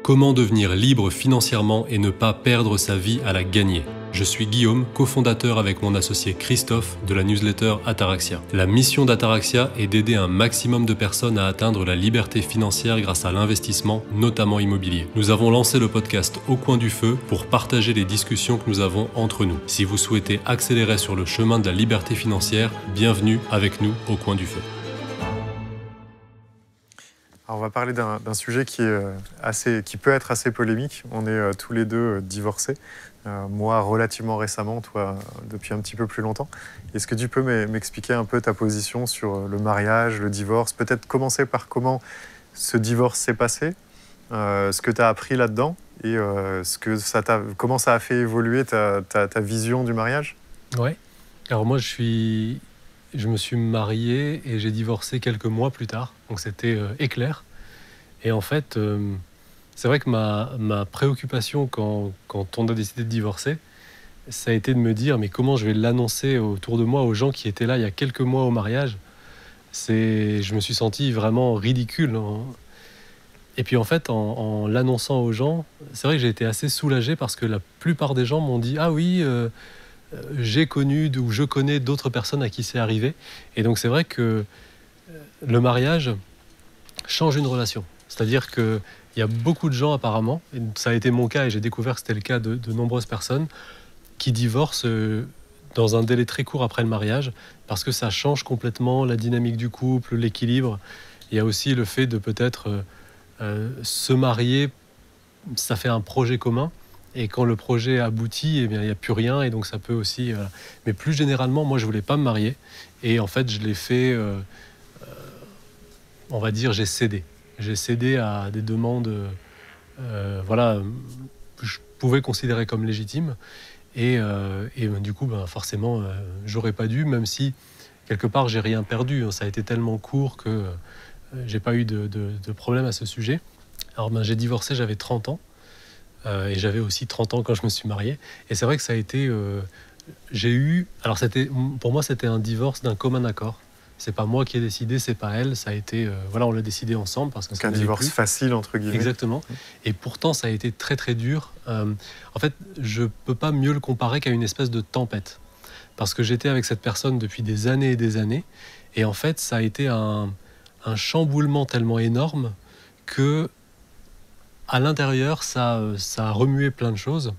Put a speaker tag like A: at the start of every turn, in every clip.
A: Comment devenir libre financièrement et ne pas perdre sa vie à la gagner? Je suis Guillaume, cofondateur avec mon associé Christophe de la newsletter Ataraxia. La mission d'Ataraxia est d'aider un maximum de personnes à atteindre la liberté financière grâce à l'investissement, notamment immobilier. Nous avons lancé le podcast Au coin du feu pour partager les discussions que nous avons entre nous. Si vous souhaitez accélérer sur le chemin de la liberté financière, bienvenue avec nous au coin du feu.
B: Alors on va parler d'un sujet qui peut être assez polémique. On est tous les deux divorcés. Moi, relativement récemment, toi, depuis un petit peu plus longtemps. Est-ce que tu peux m'expliquer un peu ta position sur le mariage, le divorce? Peut-être commencer par comment ce divorce s'est passé, ce que tu as appris là-dedans et comment ça a fait évoluer ta vision du mariage?
A: Ouais. Alors moi, je me suis marié et j'ai divorcé quelques mois plus tard. Donc c'était éclair. Et en fait, c'est vrai que ma préoccupation quand on a décidé de divorcer, ça a été de me dire mais comment je vais l'annoncer autour de moi aux gens qui étaient là il y a quelques mois au mariage. Je me suis senti vraiment ridicule, hein. Et puis en fait, en l'annonçant aux gens, c'est vrai que j'ai été assez soulagé parce que la plupart des gens m'ont dit « Ah oui, j'ai connu ou je connais d'autres personnes à qui c'est arrivé ». Et donc c'est vrai que le mariage change une relation. C'est-à-dire qu'il y a beaucoup de gens apparemment, et ça a été mon cas et j'ai découvert que c'était le cas de nombreuses personnes, qui divorcent dans un délai très court après le mariage parce que ça change complètement la dynamique du couple, l'équilibre. Il y a aussi le fait de peut-être se marier, ça fait un projet commun. Et quand le projet aboutit, eh bien, il n'y a plus rien. Et donc ça peut aussi... Mais plus généralement, moi, je ne voulais pas me marier. Et en fait, je l'ai fait... on va dire, j'ai cédé. J'ai cédé à des demandes que je pouvais considérer comme légitimes. Et du coup, forcément, j'aurais pas dû, même si, quelque part, j'ai rien perdu. Ça a été tellement court que j'ai pas eu de problème à ce sujet. Alors, j'ai divorcé, j'avais 30 ans. Et j'avais aussi 30 ans quand je me suis marié. Et c'est vrai que ça a été... Alors, pour moi, c'était un divorce d'un commun accord. C'est pas moi qui ai décidé, c'est pas elle. Ça a été... on l'a décidé ensemble parce que
B: c'est un divorce facile, entre guillemets.
A: Exactement. Et pourtant, ça a été très, très dur. En fait, je peux pas mieux le comparer qu'à une espèce de tempête. Parce que j'étais avec cette personne depuis des années et des années. Et en fait, ça a été un chamboulement tellement énorme que à l'intérieur, ça a remué plein de choses.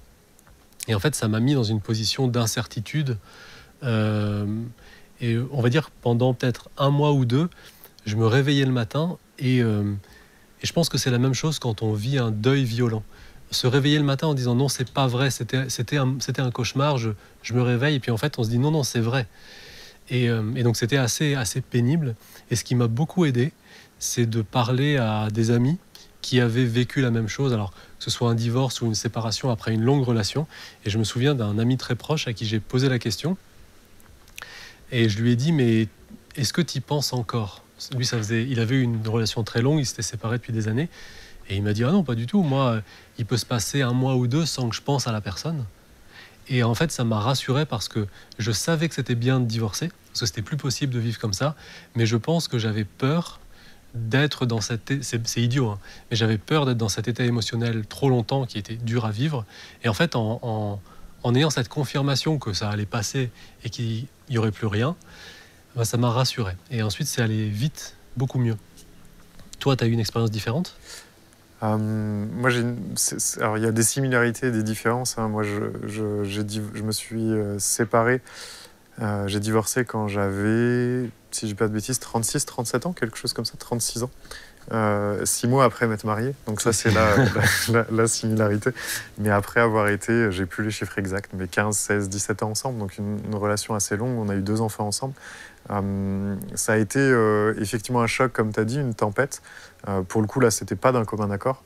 A: Et en fait, ça m'a mis dans une position d'incertitude. Et on va dire pendant peut-être un mois ou deux, je me réveillais le matin et je pense que c'est la même chose quand on vit un deuil violent. Se réveiller le matin en disant non, c'est pas vrai, c'était un cauchemar, je me réveille et puis en fait on se dit non, c'est vrai. Et donc c'était assez pénible. Et ce qui m'a beaucoup aidé, c'est de parler à des amis qui avaient vécu la même chose, alors que ce soit un divorce ou une séparation après une longue relation. Et je me souviens d'un ami très proche à qui j'ai posé la question. Et je lui ai dit, mais est-ce que tu y penses encore? Lui, il avait eu une relation très longue, il s'était séparé depuis des années. Et il m'a dit, ah non, pas du tout. Moi, il peut se passer un mois ou deux sans que je pense à la personne. Et en fait, ça m'a rassuré parce que je savais que c'était bien de divorcer, parce que c'était plus possible de vivre comme ça. Mais je pense que j'avais peur d'être dans c'est idiot, hein, mais j'avais peur d'être dans cet état émotionnel trop longtemps qui était dur à vivre. Et en fait, en ayant cette confirmation que ça allait passer et qu'il n'y aurait plus rien, ça m'a rassuré. Et ensuite, c'est allé vite, beaucoup mieux. Toi, tu as eu une expérience différente?
B: Moi, alors, il y a des similarités et des différences, hein. Moi, je me suis séparé. J'ai divorcé quand j'avais, si je dis pas de bêtises, 36, 37 ans, quelque chose comme ça, 36 ans. 6 mois après m'être marié. Donc ça, c'est la similarité. Mais après avoir été, j'ai plus les chiffres exacts, mais 15, 16, 17 ans ensemble, donc une relation assez longue. On a eu 2 enfants ensemble. Ça a été effectivement un choc, comme tu as dit, une tempête. Pour le coup, là, c'était pas d'un commun accord.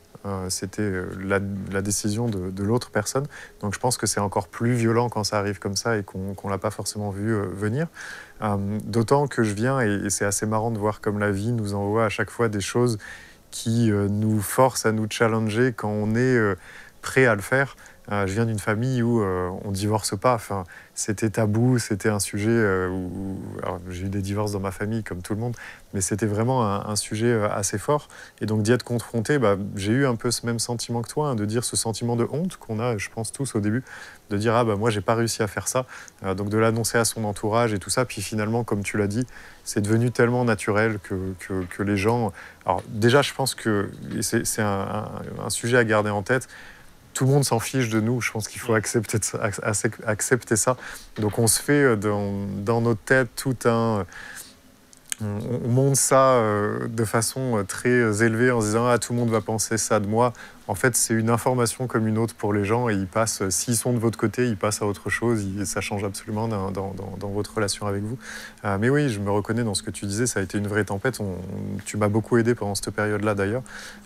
B: C'était la décision de l'autre personne. Donc je pense que c'est encore plus violent quand ça arrive comme ça et qu'on l'a pas forcément vu venir. D'autant que je viens, et c'est assez marrant de voir comme la vie nous envoie à chaque fois des choses qui nous forcent à nous challenger quand on est prêt à le faire. Je viens d'une famille où on divorce pas. Enfin, c'était tabou, c'était un sujet où alors, j'ai eu des divorces dans ma famille comme tout le monde, mais c'était vraiment un sujet assez fort. Et donc d'y être confronté, j'ai eu un peu ce même sentiment que toi, de dire ce sentiment de honte qu'on a, je pense tous au début, de dire moi j'ai pas réussi à faire ça, donc de l'annoncer à son entourage et tout ça. Puis finalement, comme tu l'as dit, c'est devenu tellement naturel que les gens... Alors déjà, je pense que c'est un sujet à garder en tête. Tout le monde s'en fiche de nous. Je pense qu'il faut accepter ça. Donc on se fait dans notre tête tout un... On monte ça de façon très élevée en se disant tout le monde va penser ça de moi. En fait, c'est une information comme une autre pour les gens et ils passent, s'ils sont de votre côté, ils passent à autre chose. Ça change absolument dans votre relation avec vous. Mais oui, je me reconnais dans ce que tu disais. Ça a été une vraie tempête. Tu m'as beaucoup aidé pendant cette période-là d'ailleurs,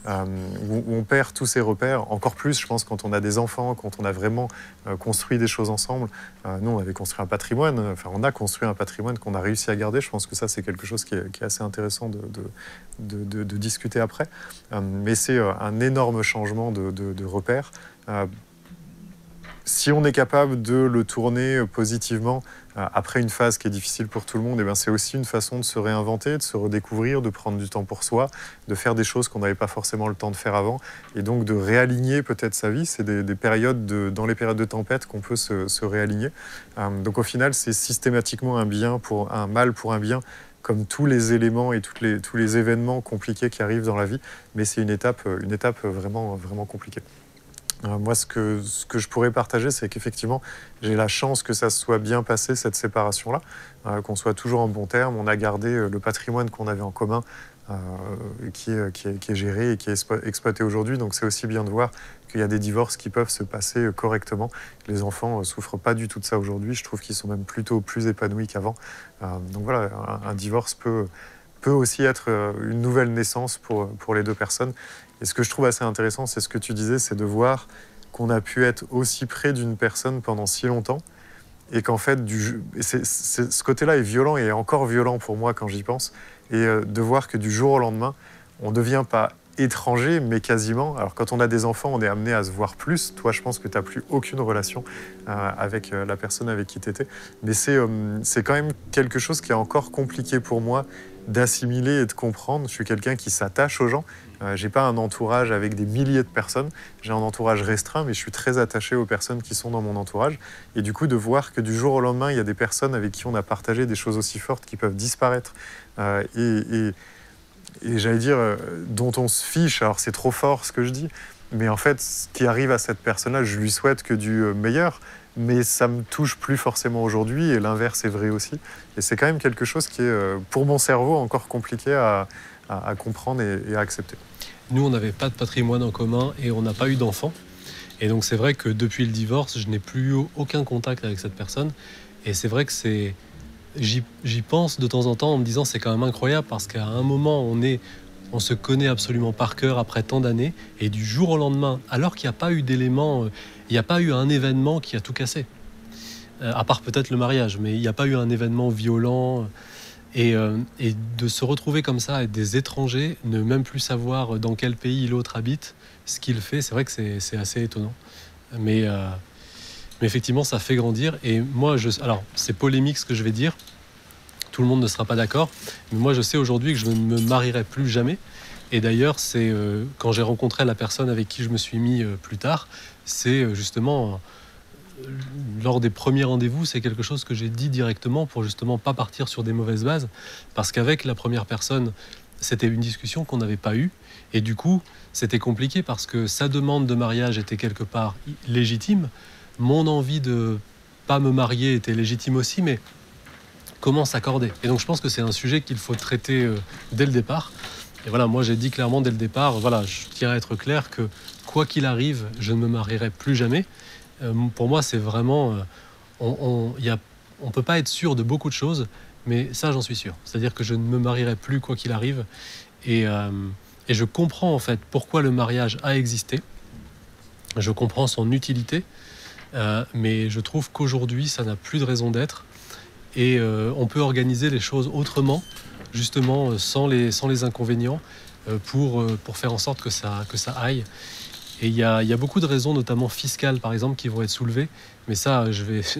B: où on perd tous ses repères. Encore plus, je pense, quand on a des enfants, quand on a vraiment construit des choses ensemble. Nous, on avait construit un patrimoine. Enfin, on a construit un patrimoine qu'on a réussi à garder. Je pense que ça, c'est quelque chose qui est assez intéressant de discuter après. Mais c'est un énorme changement de repères. Si on est capable de le tourner positivement après une phase qui est difficile pour tout le monde, c'est aussi une façon de se réinventer, de se redécouvrir, de prendre du temps pour soi, de faire des choses qu'on n'avait pas forcément le temps de faire avant, et donc de réaligner peut-être sa vie. C'est des périodes dans les périodes de tempête qu'on peut se réaligner. Donc au final, c'est systématiquement un mal pour un bien, comme tous les éléments et tous les événements compliqués qui arrivent dans la vie, mais c'est une étape vraiment, vraiment compliquée. Moi, ce que je pourrais partager, c'est qu'effectivement, j'ai la chance que ça se soit bien passé, cette séparation-là, qu'on soit toujours en bon terme. On a gardé le patrimoine qu'on avait en commun, qui est géré et qui est exploité aujourd'hui. Donc c'est aussi bien de voir qu'il y a des divorces qui peuvent se passer correctement. Les enfants ne souffrent pas du tout de ça aujourd'hui. Je trouve qu'ils sont même plutôt plus épanouis qu'avant. Donc voilà, un divorce peut aussi être une nouvelle naissance pour les deux personnes. Et ce que je trouve assez intéressant, c'est ce que tu disais, c'est de voir qu'on a pu être aussi près d'une personne pendant si longtemps, et qu'en fait, ce côté-là est violent et encore violent pour moi quand j'y pense, et de voir que du jour au lendemain, on ne devient pas étranger, mais quasiment. Alors quand on a des enfants, on est amené à se voir plus. Toi, je pense que tu n'as plus aucune relation avec la personne avec qui tu étais. Mais c'est quand même quelque chose qui est encore compliqué pour moi d'assimiler et de comprendre. Je suis quelqu'un qui s'attache aux gens. J'ai pas un entourage avec des milliers de personnes. J'ai un entourage restreint, mais je suis très attaché aux personnes qui sont dans mon entourage. Et du coup, de voir que du jour au lendemain, il y a des personnes avec qui on a partagé des choses aussi fortes qui peuvent disparaître et j'allais dire, dont on se fiche. Alors c'est trop fort ce que je dis, mais en fait, ce qui arrive à cette personne-là, je lui souhaite que du meilleur, mais ça me touche plus forcément aujourd'hui, et l'inverse est vrai aussi. Et c'est quand même quelque chose qui est, pour mon cerveau, encore compliqué à comprendre et à accepter.
A: Nous, on n'avait pas de patrimoine en commun et on n'a pas eu d'enfants. Et donc c'est vrai que depuis le divorce, je n'ai plus eu aucun contact avec cette personne. Et c'est vrai que j'y pense de temps en temps en me disant c'est quand même incroyable, parce qu'à un moment on se connaît absolument par cœur après tant d'années, et du jour au lendemain, alors qu'il n'y a pas eu d'élément, il n'y a pas eu un événement qui a tout cassé, à part peut-être le mariage, mais il n'y a pas eu un événement violent, et de se retrouver comme ça avec des étrangers, ne même plus savoir dans quel pays l'autre habite, ce qu'il fait, c'est vrai que c'est assez étonnant, mais effectivement ça fait grandir. Et moi, alors c'est polémique ce que je vais dire, tout le monde ne sera pas d'accord, mais moi je sais aujourd'hui que je ne me marierai plus jamais. Et d'ailleurs, c'est quand j'ai rencontré la personne avec qui je me suis mis plus tard, c'est justement lors des premiers rendez-vous, c'est quelque chose que j'ai dit directement pour justement pas partir sur des mauvaises bases, parce qu'avec la première personne, c'était une discussion qu'on n'avait pas eue, et du coup, c'était compliqué parce que sa demande de mariage était quelque part légitime, mon envie de pas me marier était légitime aussi, mais comment s'accorder? Et donc je pense que c'est un sujet qu'il faut traiter dès le départ. Et voilà, moi j'ai dit clairement dès le départ, voilà, je tiens à être clair que quoi qu'il arrive, je ne me marierai plus jamais. Pour moi, c'est vraiment, on peut pas être sûr de beaucoup de choses, mais ça j'en suis sûr. C'est-à-dire que je ne me marierai plus quoi qu'il arrive, et je comprends en fait pourquoi le mariage a existé. Je comprends son utilité, mais je trouve qu'aujourd'hui ça n'a plus de raison d'être. Et on peut organiser les choses autrement, justement sans les inconvénients, pour faire en sorte que ça aille. Et il y a beaucoup de raisons, notamment fiscales, par exemple, qui vont être soulevées. Mais ça,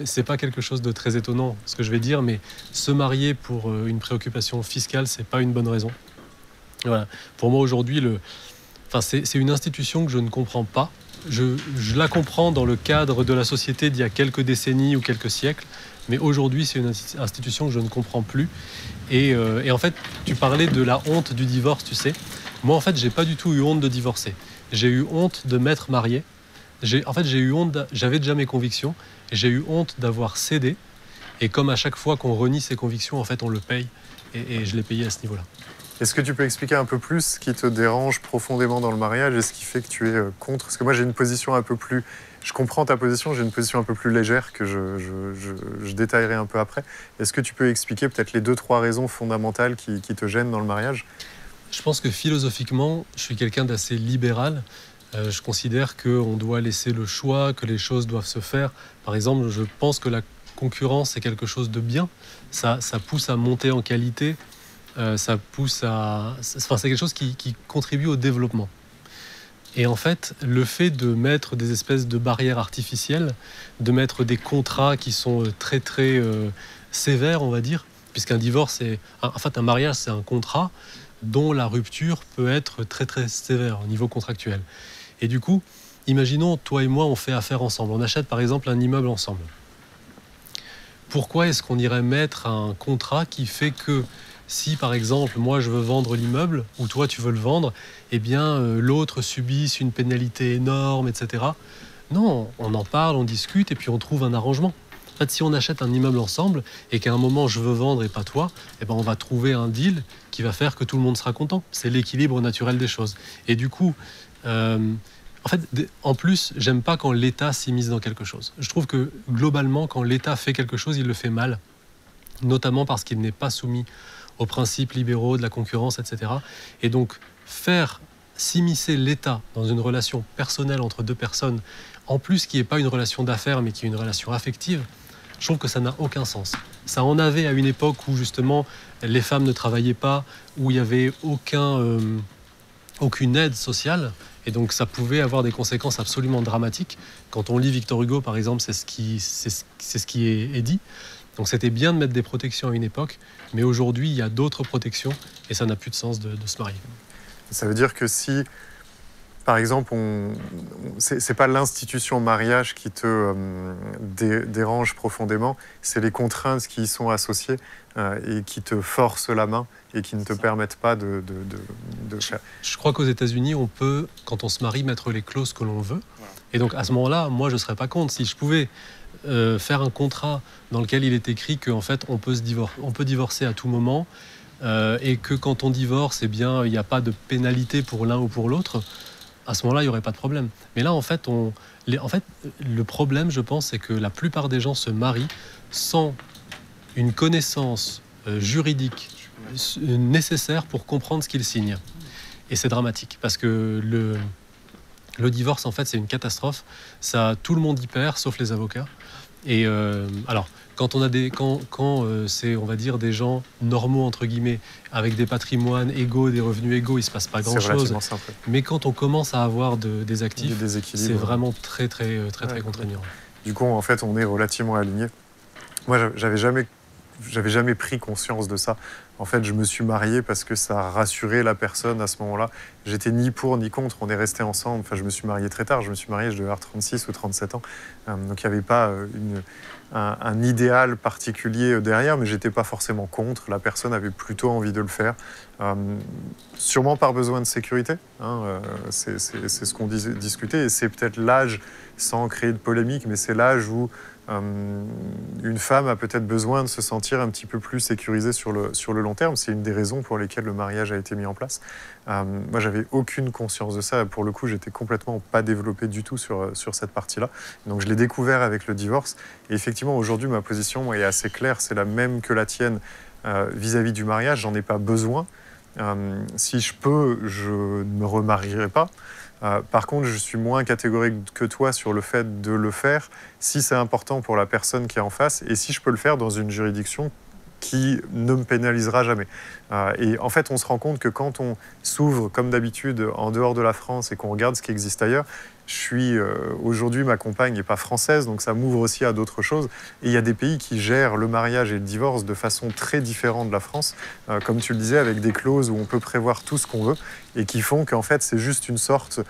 A: c'est pas quelque chose de très étonnant, ce que je vais dire, mais se marier pour une préoccupation fiscale, c'est pas une bonne raison. Voilà. Pour moi, aujourd'hui, c'est une institution que je ne comprends pas. Je la comprends dans le cadre de la société d'il y a quelques décennies ou quelques siècles, mais aujourd'hui, c'est une institution que je ne comprends plus. Et en fait, tu parlais de la honte du divorce, tu sais. Moi, en fait, j'ai pas du tout eu honte de divorcer. J'ai eu honte de m'être marié. J'ai eu honte, j'avais déjà mes convictions, et j'ai eu honte d'avoir cédé. Et comme à chaque fois qu'on renie ses convictions, en fait, on le paye. Et je l'ai payé à ce niveau-là.
B: Est-ce que tu peux expliquer un peu plus ce qui te dérange profondément dans le mariage et ce qui fait que tu es contre? Parce que moi, j'ai une position un peu plus... Je comprends ta position, j'ai une position un peu plus légère que je détaillerai un peu après. Est-ce que tu peux expliquer peut-être les 2-3 raisons fondamentales qui te gênent dans le mariage?
A: Je pense que philosophiquement, je suis quelqu'un d'assez libéral. Je considère qu'on doit laisser le choix, que les choses doivent se faire. Par exemple, je pense que la concurrence est quelque chose de bien. Ça pousse à monter en qualité. Ça pousse à... Enfin, c'est quelque chose qui contribue au développement. Et en fait, le fait de mettre des espèces de barrières artificielles, de mettre des contrats qui sont très très sévères, on va dire, puisqu'un divorce, un mariage, c'est un contrat dont la rupture peut être très très sévère au niveau contractuel. Et du coup, imaginons, toi et moi, on fait affaire ensemble. On achète par exemple un immeuble ensemble. Pourquoi est-ce qu'on irait mettre un contrat qui fait que si par exemple moi je veux vendre l'immeuble ou toi tu veux le vendre, eh bien l'autre subisse une pénalité énorme, etc. Non, on en parle, on discute et puis on trouve un arrangement. En fait, si on achète un immeuble ensemble et qu'à un moment je veux vendre et pas toi, eh ben on va trouver un deal qui va faire que tout le monde sera content. C'est l'équilibre naturel des choses. Et du coup, en fait, en plus, j'aime pas quand l'État s'immisce dans quelque chose. Je trouve que globalement, quand l'État fait quelque chose, il le fait mal, notamment parce qu'il n'est pas soumis aux principes libéraux de la concurrence, etc. Et donc, faire s'immiscer l'État dans une relation personnelle entre deux personnes, en plus qui n'est pas une relation d'affaires, mais qui est une relation affective, je trouve que ça n'a aucun sens. Ça en avait à une époque où, justement, les femmes ne travaillaient pas, où il n'y avait aucune aide sociale, et donc ça pouvait avoir des conséquences absolument dramatiques. Quand on lit Victor Hugo, par exemple, c'est ce qui est dit. Donc c'était bien de mettre des protections à une époque, mais aujourd'hui, il y a d'autres protections, et ça n'a plus de sens de se marier.
B: Ça veut dire que si, par exemple, c'est pas l'institution mariage qui te dérange profondément, c'est les contraintes qui y sont associées et qui te forcent la main et qui ne te permettent pas de faire.
A: Je crois qu'aux États-Unis, on peut, quand on se marie, mettre les clauses que l'on veut. Et donc à ce moment-là, moi, je ne serais pas contre. Si je pouvais faire un contrat dans lequel il est écrit qu'en fait, on peut divorcer à tout moment et que quand on divorce, eh bien, il n'y a pas de pénalité pour l'un ou pour l'autre, à ce moment-là, il n'y aurait pas de problème. Mais là, en fait, le problème, je pense, c'est que la plupart des gens se marient sans une connaissance juridique nécessaire pour comprendre ce qu'ils signent. Et c'est dramatique, parce que le divorce, en fait, c'est une catastrophe. Tout le monde y perd, sauf les avocats. Et alors, quand c'est, on va dire, des gens normaux, entre guillemets, avec des patrimoines égaux, des revenus égaux, il ne se passe pas grand-chose. Mais quand on commence à avoir des actifs, c'est vraiment très contraignant.
B: Du coup, en fait, on est relativement alignés. Moi, j'avais jamais pris conscience de ça. En fait, je me suis marié parce que ça rassurait la personne à ce moment-là. J'étais ni pour ni contre, on est restés ensemble. Enfin, je me suis marié très tard, je devais avoir 36 ou 37 ans. Donc il n'y avait pas un idéal particulier derrière, mais j'étais pas forcément contre. La personne avait plutôt envie de le faire. Sûrement par besoin de sécurité. C'est ce qu'on discutait. Et c'est peut-être l'âge, sans créer de polémique, mais c'est l'âge où une femme a peut-être besoin de se sentir un petit peu plus sécurisée sur le long terme. C'est une des raisons pour lesquelles le mariage a été mis en place. Moi, j'avais aucune conscience de ça. Pour le coup, j'étais complètement pas développé du tout sur cette partie-là. Donc, je l'ai découvert avec le divorce. Et effectivement, aujourd'hui, ma position est assez claire. C'est la même que la tienne vis-à-vis du mariage. J'en ai pas besoin. Si je peux, je ne me remarierai pas. Par contre, je suis moins catégorique que toi sur le fait de le faire si c'est important pour la personne qui est en face et si je peux le faire dans une juridiction qui ne me pénalisera jamais. Et en fait, on se rend compte que quand on s'ouvre, comme d'habitude, en dehors de la France et qu'on regarde ce qui existe ailleurs, aujourd'hui, ma compagne n'est pas française, donc ça m'ouvre aussi à d'autres choses. Et il y a des pays qui gèrent le mariage et le divorce de façon très différente de la France, comme tu le disais, avec des clauses où on peut prévoir tout ce qu'on veut, et qui font qu'en fait, c'est juste une sorte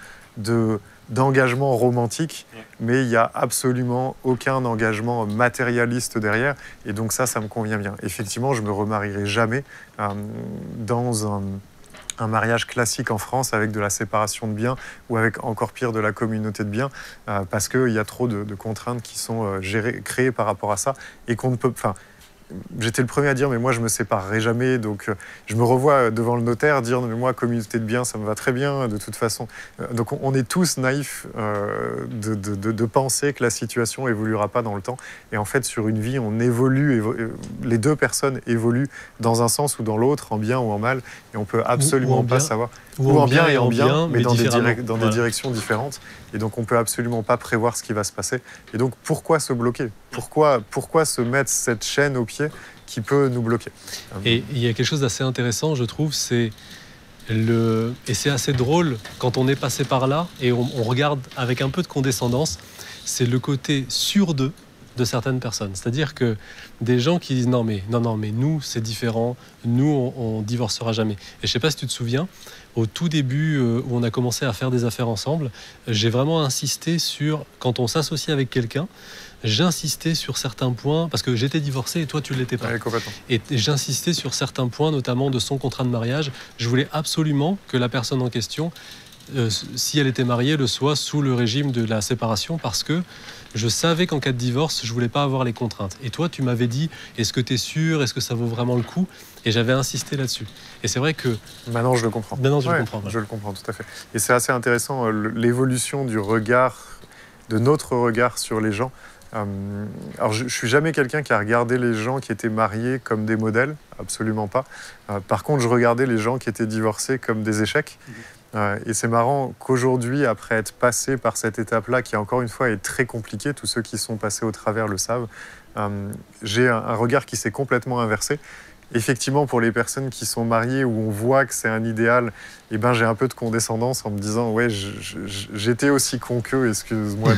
B: d'engagement romantique, mais il n'y a absolument aucun engagement matérialiste derrière. Et donc ça me convient bien. Effectivement, je ne me remarierai jamais dans un mariage classique en France avec de la séparation de biens ou avec encore pire de la communauté de biens parce qu'il y a trop de contraintes qui sont créées par rapport à ça et qu'on ne peut... J'étais le premier à dire mais moi je me séparerai jamais, donc je me revois devant le notaire dire mais moi communauté de biens ça me va très bien de toute façon. Donc on est tous naïfs de penser que la situation évoluera pas dans le temps, et en fait sur une vie on évolue, les deux personnes évoluent dans un sens ou dans l'autre, en bien ou en mal, et on peut absolument pas savoir,
A: ou en bien et en bien, mais
B: dans des directions différentes, et donc on peut absolument pas prévoir ce qui va se passer. Et donc pourquoi se bloquer, pourquoi se mettre cette chaîne au pied qui peut nous bloquer?
A: Et il y a quelque chose d'assez intéressant, je trouve, et c'est assez drôle quand on est passé par là et on regarde avec un peu de condescendance, c'est le côté sur d'eux de certaines personnes. C'est-à-dire que des gens qui disent non mais nous c'est différent, nous on divorcera jamais. Et je sais pas si tu te souviens, au tout début où on a commencé à faire des affaires ensemble, j'ai vraiment insisté sur, quand on s'associe avec quelqu'un, j'insistais sur certains points, parce que j'étais divorcé et toi tu ne l'étais pas.
B: Oui, complètement.
A: Et j'insistais sur certains points, notamment de son contrat de mariage. Je voulais absolument que la personne en question, si elle était mariée, le soit sous le régime de la séparation, parce que je savais qu'en cas de divorce, je voulais pas avoir les contraintes. Et toi, tu m'avais dit, est-ce que tu es sûr, est-ce que ça vaut vraiment le coup? Et j'avais insisté là-dessus. Et c'est vrai que...
B: Maintenant, je le comprends.
A: Maintenant, je le comprends. Ouais.
B: Je le comprends, tout à fait. Et c'est assez intéressant, l'évolution du regard, de notre regard sur les gens. Alors, je suis jamais quelqu'un qui a regardé les gens qui étaient mariés comme des modèles, absolument pas. Par contre, je regardais les gens qui étaient divorcés comme des échecs. Et c'est marrant qu'aujourd'hui, après être passé par cette étape-là, qui encore une fois est très compliquée, tous ceux qui sont passés au travers le savent, j'ai un regard qui s'est complètement inversé. Effectivement, pour les personnes qui sont mariées, où on voit que c'est un idéal, eh ben, j'ai un peu de condescendance en me disant ouais, j'étais aussi con qu'eux, excuse-moi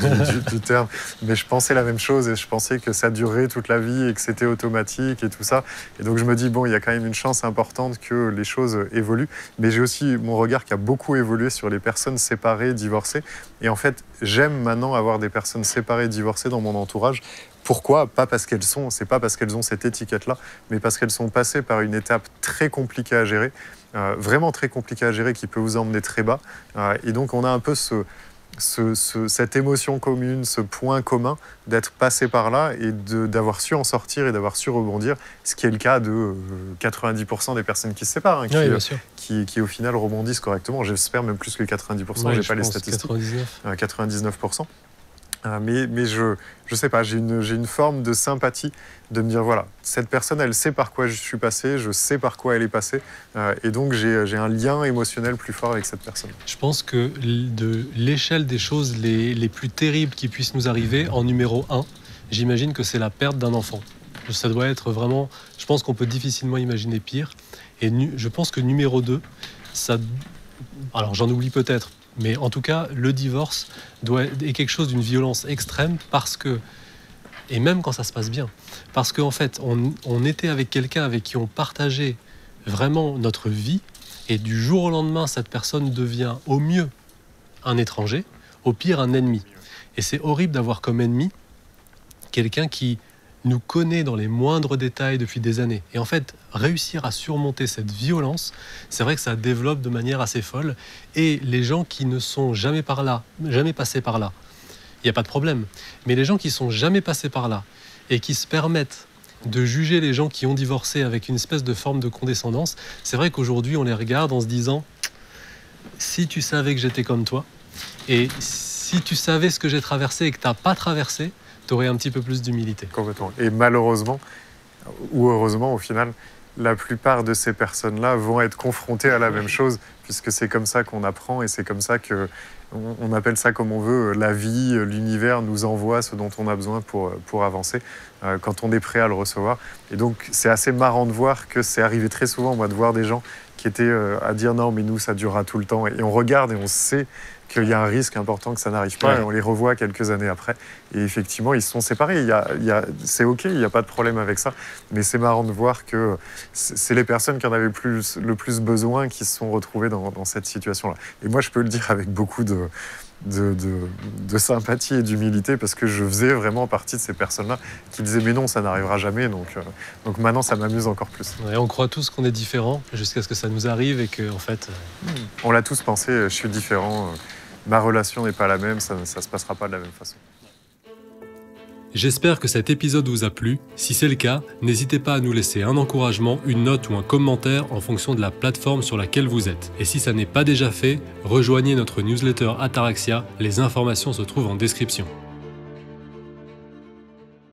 B: du terme, mais je pensais la même chose et je pensais que ça durerait toute la vie et que c'était automatique et tout ça. Et donc je me dis bon, il y a quand même une chance importante que les choses évoluent, mais j'ai aussi mon regard qui a beaucoup évolué sur les personnes séparées, divorcées. Et en fait, j'aime maintenant avoir des personnes séparées, divorcées dans mon entourage. Pourquoi? C'est pas parce qu'elles ont cette étiquette-là, mais parce qu'elles sont passées par une étape très compliquée à gérer, vraiment très compliquée à gérer, qui peut vous emmener très bas. Et donc on a un peu cette émotion commune, ce point commun d'être passé par là et d'avoir su en sortir et d'avoir su rebondir, ce qui est le cas de 90% des personnes qui se séparent, hein, qui au final rebondissent correctement. J'espère même plus que 90%, j'ai pas les statistiques. 99%. Mais je sais pas, j'ai une forme de sympathie de me dire voilà, cette personne elle sait par quoi je suis passé, je sais par quoi elle est passée, et donc j'ai un lien émotionnel plus fort avec cette personne.
A: Je pense que de l'échelle des choses les plus terribles qui puissent nous arriver, en numéro 1, j'imagine que c'est la perte d'un enfant. Ça doit être vraiment, je pense qu'on peut difficilement imaginer pire. Et je pense que numéro 2, alors j'en oublie peut-être, mais en tout cas, le divorce est quelque chose d'une violence extrême, parce que, et même quand ça se passe bien, parce qu'en fait, on était avec quelqu'un avec qui on partageait vraiment notre vie, et du jour au lendemain, cette personne devient au mieux un étranger, au pire un ennemi. Et c'est horrible d'avoir comme ennemi quelqu'un qui nous connaît dans les moindres détails depuis des années. Et en fait, réussir à surmonter cette violence, c'est vrai que ça développe de manière assez folle. Et les gens qui ne sont jamais passés par là, il n'y a pas de problème. Mais les gens qui sont jamais passés par là et qui se permettent de juger les gens qui ont divorcé avec une espèce de forme de condescendance, c'est vrai qu'aujourd'hui, on les regarde en se disant « Si tu savais que j'étais comme toi, et si tu savais ce que j'ai traversé et que tu n'as pas traversé, tu aurais un petit peu plus d'humilité. »
B: Complètement. Et malheureusement, ou heureusement au final, la plupart de ces personnes-là vont être confrontées à la même chose, puisque c'est comme ça qu'on apprend et c'est comme ça que on appelle ça comme on veut, la vie, l'univers nous envoie ce dont on a besoin pour avancer quand on est prêt à le recevoir. Et donc c'est assez marrant de voir que c'est arrivé très souvent, moi, de voir des gens qui étaient à dire non mais nous ça durera tout le temps, et on regarde et on sait qu'il y a un risque important que ça n'arrive pas, et on les revoit quelques années après et effectivement ils se sont séparés. C'est ok, il n'y a pas de problème avec ça, mais c'est marrant de voir que c'est les personnes qui en avaient le plus besoin qui se sont retrouvées dans cette situation-là. Et moi je peux le dire avec beaucoup de sympathie et d'humilité, parce que je faisais vraiment partie de ces personnes-là qui disaient mais non, ça n'arrivera jamais, donc maintenant ça m'amuse encore plus.
A: Ouais, on croit tous qu'on est différent jusqu'à ce que ça nous arrive et que en fait...
B: On l'a tous pensé, je suis différent, ma relation n'est pas la même, ça se passera pas de la même façon.
A: J'espère que cet épisode vous a plu. Si c'est le cas, n'hésitez pas à nous laisser un encouragement, une note ou un commentaire en fonction de la plateforme sur laquelle vous êtes. Et si ça n'est pas déjà fait, rejoignez notre newsletter Ataraxia, les informations se trouvent en description.